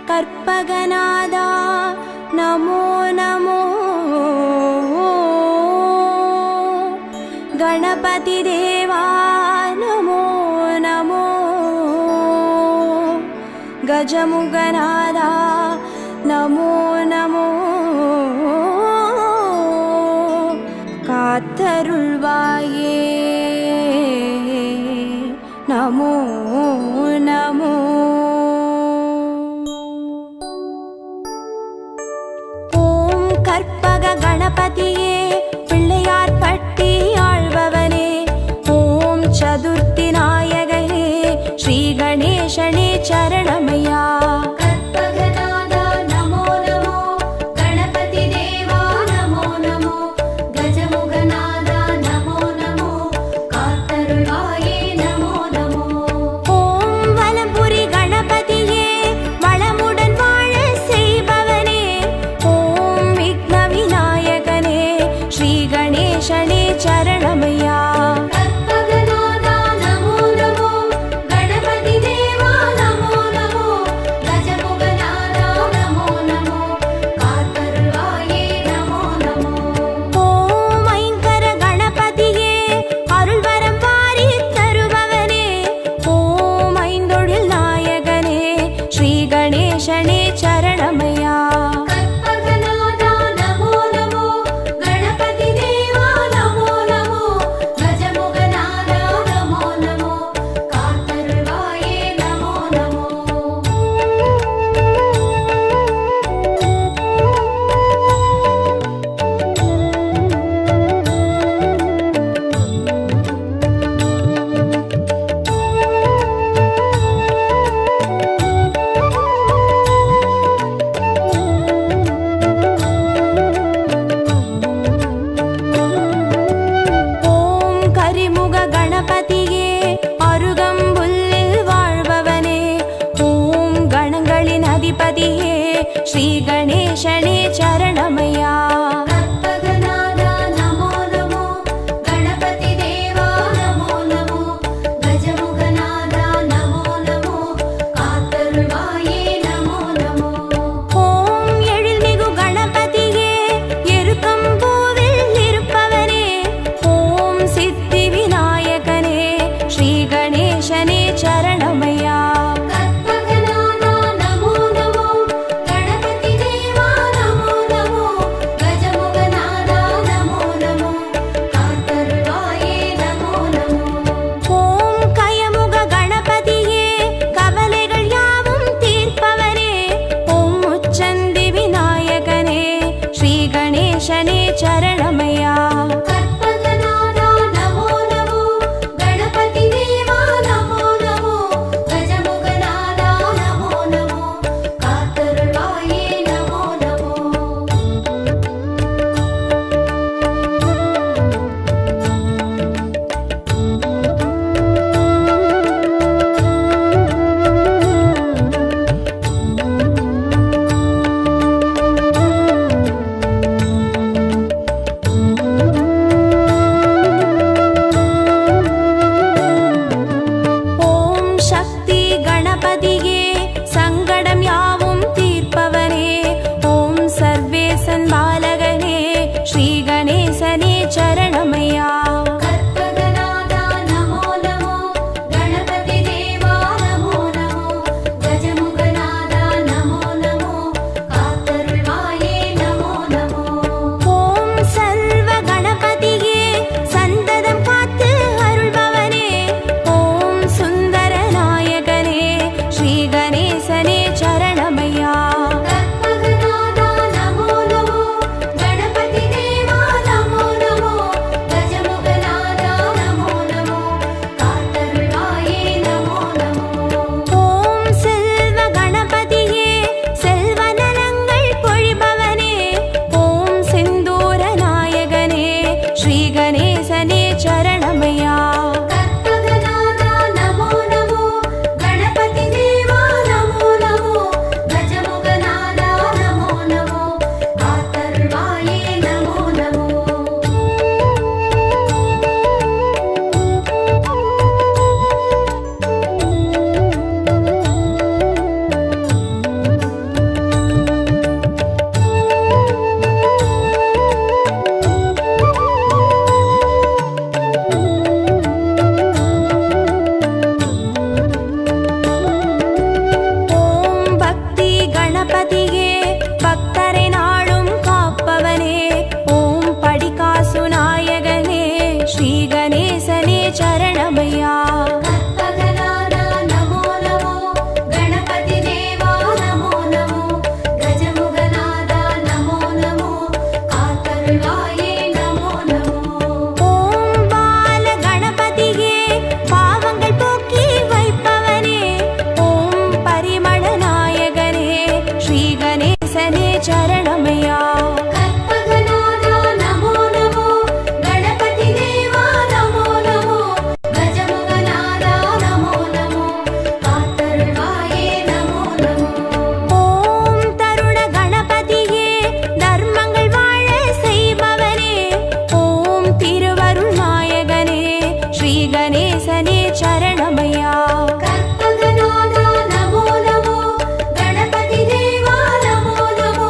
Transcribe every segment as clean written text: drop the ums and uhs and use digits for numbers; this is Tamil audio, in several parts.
கற்பகநாதா நமோ நமோ, கணபதி தேவா நமோ நமோ, கஜமுகநாதா நமோ நமோ, காத்தருள்வாயே நமோ நமோ. ஓம் கற்பக கணபதியே பிள்ளையார் பட்டி ஆழ்பவனே, ஓம் சதுர்த்தி நாயகனே ஸ்ரீ கணேசனே சரணமையா. ஸ்ரீ கணேசனே சரணமையா. கற்பகநாதா நமோ நமோ, கணபதி தேவா நமோ நமோ, கஜமுகநாதா நமோ நமோ, காத்தருள்வாயே நமோ நமோ. ஓம் எழில்மிகு கணபதியே எருக்கம்பூவில் இருப்பவனே, ஓம் சித்தி விநாயகனே ஸ்ரீ கணேசனே சரணமையா. கற்பகநாதா நமோ நமோ, கணபதி கணபதியே பக்தரை நாளும் காப்பவனே ஓம் படிகாசு நாயகனே ஸ்ரீ கணேசனே சரணமையா சரணமையா கற்பகநாதா நமோ நமோ கணபதி தேவா நமோ நமோ கஜமுகநாதா நமோ நமோ காத்தருள்வாயே நமோ நமோ ஓம் தருண கணபதியே தர்மங்கள் வாழ செய்பவனே ஓம் திருவருள் நாயகனே ஸ்ரீ கணேசனே சரணமையா கற்பகநாதா நமோ நமோ கணபதி தேவா நமோ நமோ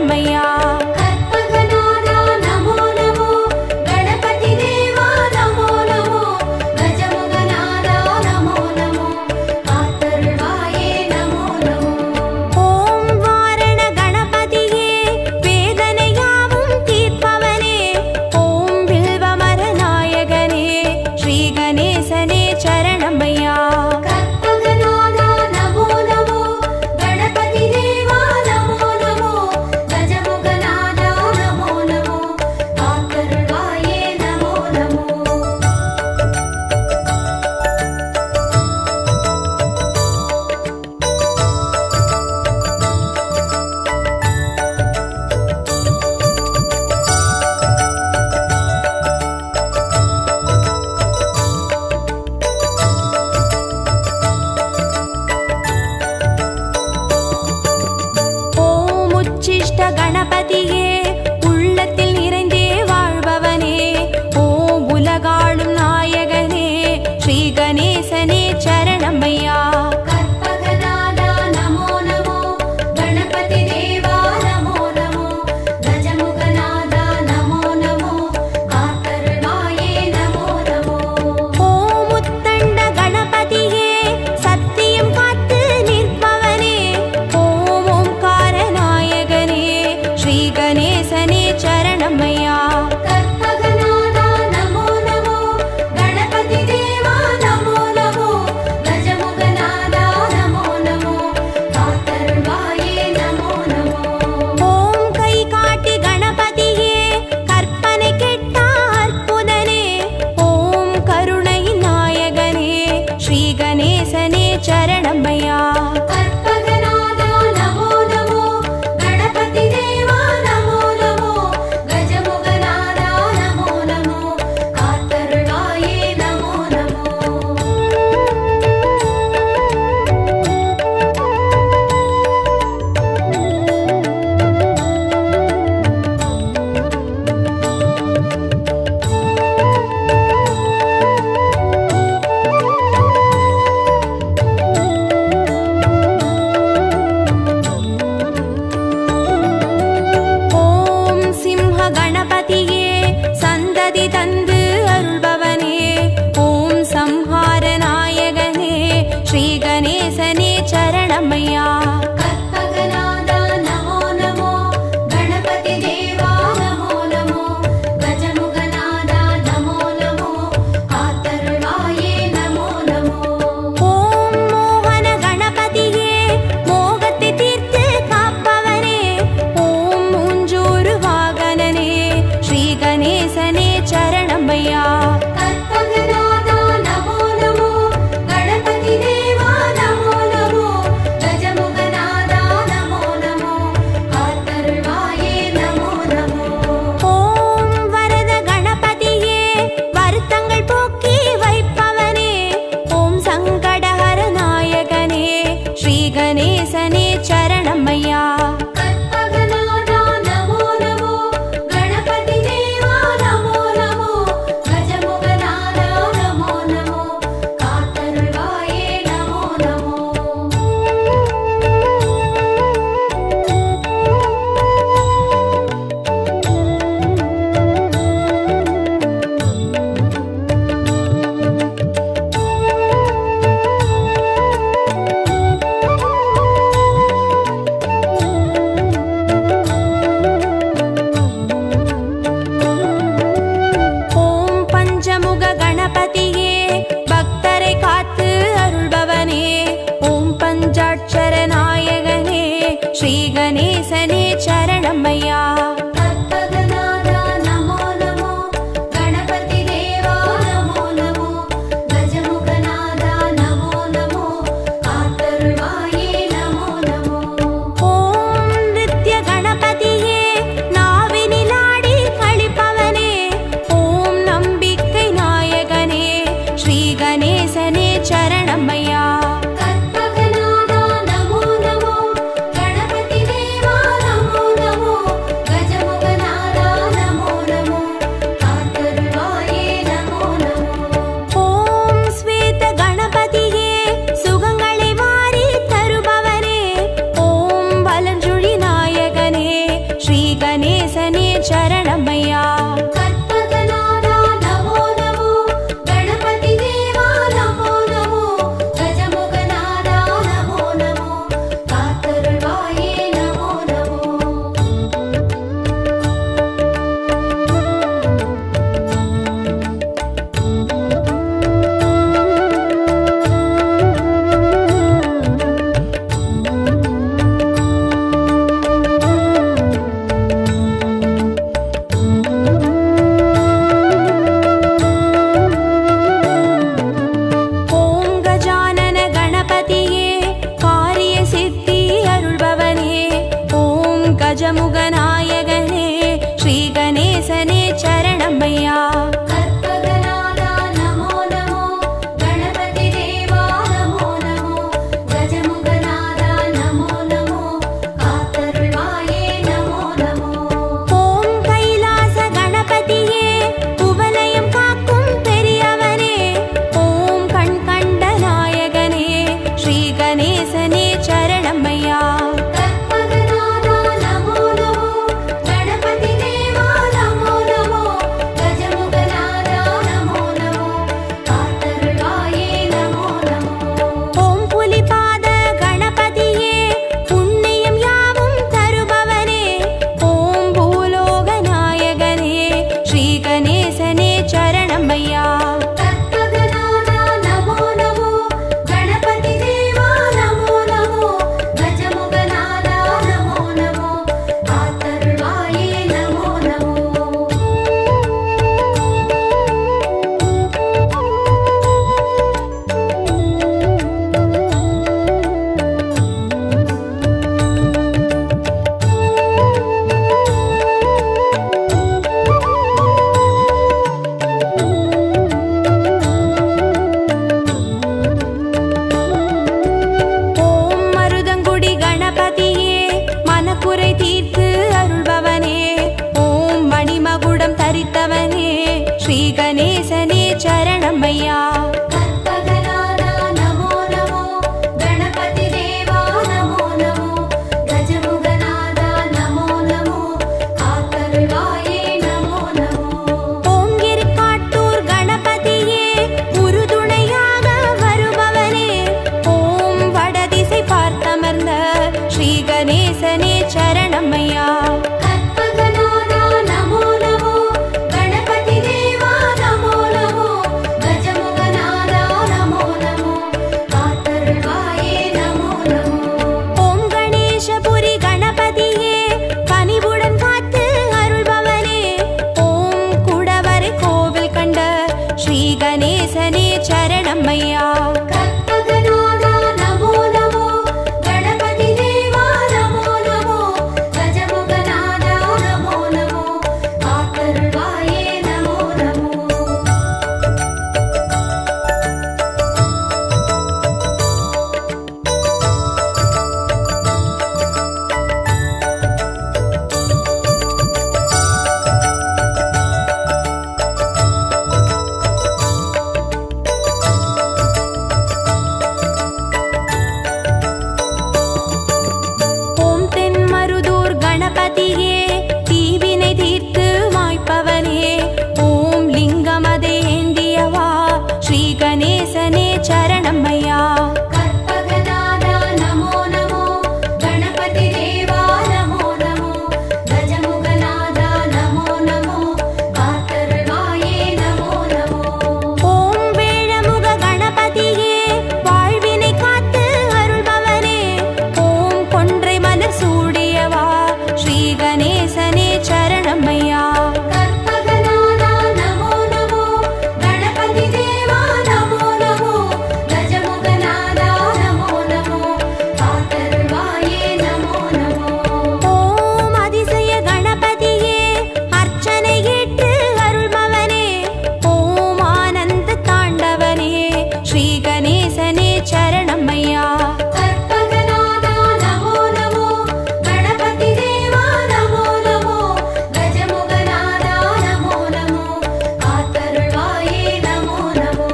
சரணமையா. கற்பகநாதா நமோ நமோ, கணபதி தேவா நமோ நமோ, கஜமுகநாதா நமோ நமோ, காத்தருள்வாயே நமோ நமோ. ஓம் வாரண கணபதியே, வேதனையாவும் தீர்ப்பவனே, ஓம் வில்வமர நாயகனே, ஸ்ரீ கணேசனே சரணமையா. கற்பகநாதா நமோ நமோ, கணபதி தேவா நமோ நமோ, கஜமுகநாதா நமோ நமோ, காத்தருள்வாயே நமோ நமோ. ஓம் உச்சிஷ்ட கணபதியே, உள்ளத்தில் நிறைந்தே வாழ்பவனே, ஓம் உலகாளும் நாயகனே, ஸ்ரீ கணேசனே சரணமையா. கற்பகநாதா நமோ நமோ, கணபதி தேவா நமோ நமோ, கஜமுகநாதா நமோ நமோ, காத்தருள்வாயே நமோ நமோ. ஓம் உத்தண்ட கணபதியே, சத்தியம் காத்து நிற்பவனே, ஓம் ஓம்கார நாயகனே, ஸ்ரீ கணேசனே கஜமுகநாயகனே ஸ்ரீ கணேசனே சரணமையா. கற்பகநாதா நமோ நமோ கணபதி தேவா நமோ நமோ கஜமுகநாதா நமோ நமோ காத்தருள்வாயே நமோ நமோ. ஓம் கைலாச கணபதியே குவலயம் காக்கும் பெரியவனே ஓம் கண் கண்ட நாயகனே ஸ்ரீ கணேசனே சரணமையா. கற்பகநாதா நமோ நமோ கணபதி தேவா நமோ நமோ கஜமுகநாதா நமோ நமோ காத்தருள்வாயே நமோ நமோ. ஓம் புலிபாத கணபதியே புண்ணியம் யாவும் தருபவனே ஓம் பூலோக நாயகனே ஸ்ரீ கணேசனே சரணமையா. கற்பகநாதா நமோ நமோ கணபதி தேவா நமோ நமோ கஜமுகநாதா நமோ நமோ காத்தருள்வாயே நமோ நமோ. ஓம் மருதங்குடி கணபதியே மனக்குறை தீர்த்து அருள்பவனே ஓம் மணிமகுடம் தரித்தவனே ஸ்ரீ கணேசனே சரணமையா. கற்பகநாதா நமோ நமோ கணபதி தேவா நமோ நமோ கஜமுகநாதா நமோ நமோ காத்தருள்வாயே நமோ நமோ. ஓம் கிரிக்காட்டூர் கணபதியே உறுதுணையாக வருபவனே ஓம் வடதிசை பார்த்தமர்ந்த ஸ்ரீ கணேசனே சரணமையா. கற்பகநாதா நமோ நமோ கணபதி தேவா நமோ நமோ கஜமுகநாதா நமோ நமோ காத்தருள்வாயே நமோ நமோ. ஓம் கணேசபுரி கணபதியே கனிவுடன் காத்து அருள்பவனே ஓம் குடவரை கோவில் கண்ட ஸ்ரீ கணேசனே சரணமையா. கற்பகநாதா நமோ நமோ கணபதி தேவா நமோ நமோ கஜமுகநாதா நமோ நமோ காத்தருள்வாயே நமோ நமோ. ஓம் தென்மருதூர் கணபதியே தீவினை தீர்த்து மாய்ப்பவனே ஓம் லிங்கமதை ஏந்தியவா ஸ்ரீ கணேசனே சரணமையா. கற்பகநாதா நமோ நமோ கணபதி தேவா நமோ நமோ கஜமுகநாதா நமோ நமோ காத்தருள்வாயே நமோ நமோ. ஓம் வேழமுக கணபதியே வாழ்வினை காத்து அருள்பவனே ஓம் கொன்றை மலர் சூடியவா ஸ்ரீ கணேசனே சரணமையா. கற்பகநாதா நமோ நமோ கணபதி தேவா நமோ நமோ கஜமுகநாதா நமோ நமோ காத்தருள்வாயே நமோ நமோ. ஓம் அதிசய கணபதியே அர்ச்சனை ஏற்று அருள்பவனே ஓம் ஆனந்த தாண்டவனே ஸ்ரீ கணேசனே சரணமையா. கற்பகநாதா நமோ நமோ கணபதி தேவா நமோ நமோ கஜமுகநாதா நமோ நமோ காத்தருள்வாயே நமோ நமோ.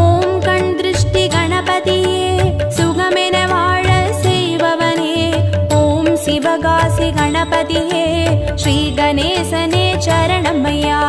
ஓம் கண் திருஷ்டி கணபதியே சுகமென வாழ செய்பவனே ஓம் சிவகாசி கணபதியே ஸ்ரீ கணேசனே சரணமையா.